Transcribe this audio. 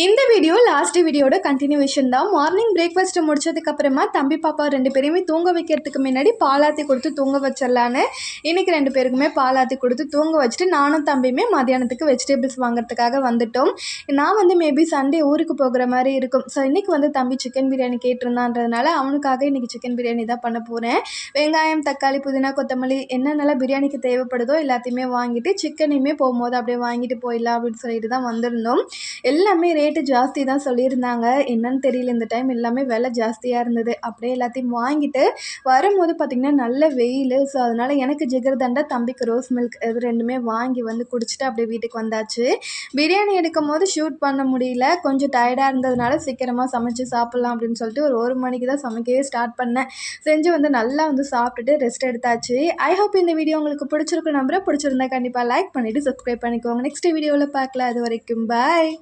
இந்த video last வீடியோட continuation தான். மார்னிங் பிரேக்ஃபாஸ்ட் முடிச்சதுக்கப்புறமா தம்பி பாப்பா 2 பேரையுமே தூங்க வைக்கிறதுக்கு முன்னாடி பாலாத்தி கொடுத்து தூங்க வச்சிடலான்னு இன்றைக்கி 2 பேருக்குமே பாலாத்தி கொடுத்து தூங்க வச்சுட்டு நானும் தம்பியுமே மதியானத்துக்கு வெஜிடபிள்ஸ் வாங்குறதுக்காக வந்துட்டோம். நான் மேபி சண்டே ஊருக்கு போகிற மாதிரி இருக்கும். ஸோ இன்றைக்கி தம்பி சிக்கன் பிரியாணி கேட்டிருந்தான்றதுனால அவனுக்காக இன்றைக்கி சிக்கன் பிரியாணி தான் பண்ண போகிறேன். வெங்காயம், தக்காளி, புதினா, கொத்தமல்லி என்னென்னலாம் பிரியாணிக்கு தேவைப்படுதோ எல்லாத்தையுமே வாங்கிட்டு சிக்கனையுமே போகும்போது அப்படியே வாங்கிட்டு போயிடலாம் அப்படின்னு சொல்லிட்டு தான் வந்திருந்தோம். எல்லாமே ரேட்டு ஜாஸ்தி தான் சொல்லியிருந்தாங்க. என்னன்னு தெரியல, இந்த டைம் எல்லாமே விலை ஜாஸ்தியாக இருந்தது. அப்படியே எல்லாத்தையும் வாங்கிட்டு வரும்போது பார்த்திங்கன்னா நல்ல வெயில். ஸோ அதனால் எனக்கு ஜிகர்தண்டா, தம்பிக்கு ரோஸ் மில்க் இது ரெண்டுமே வாங்கி குடிச்சிட்டு அப்படியே வீட்டுக்கு வந்தாச்சு. பிரியாணி எடுக்கும் போது ஷூட் பண்ண முடியல, கொஞ்சம் டயர்டாக இருந்ததுனால சீக்கிரமாக சமைச்சு சாப்பிட்லாம் அப்படின்னு சொல்லிட்டு ஒரு 1 மணிக்கு தான் சமைக்கவே ஸ்டார்ட் பண்ணேன். செஞ்சு நல்லா சாப்பிட்டுட்டு ரெஸ்ட் எடுத்தாச்சு. ஐ ஹோப் இந்த வீடியோ உங்களுக்கு பிடிச்சிருக்கு நம்புறேன். பிடிச்சிருந்தா கண்டிப்பாக லைக் பண்ணிவிட்டு சப்ஸ்கிரைப் பண்ணிக்கோங்க. நெக்ஸ்ட் வீடியோவில் பார்க்கலாம். அது வரைக்கும் பாய்.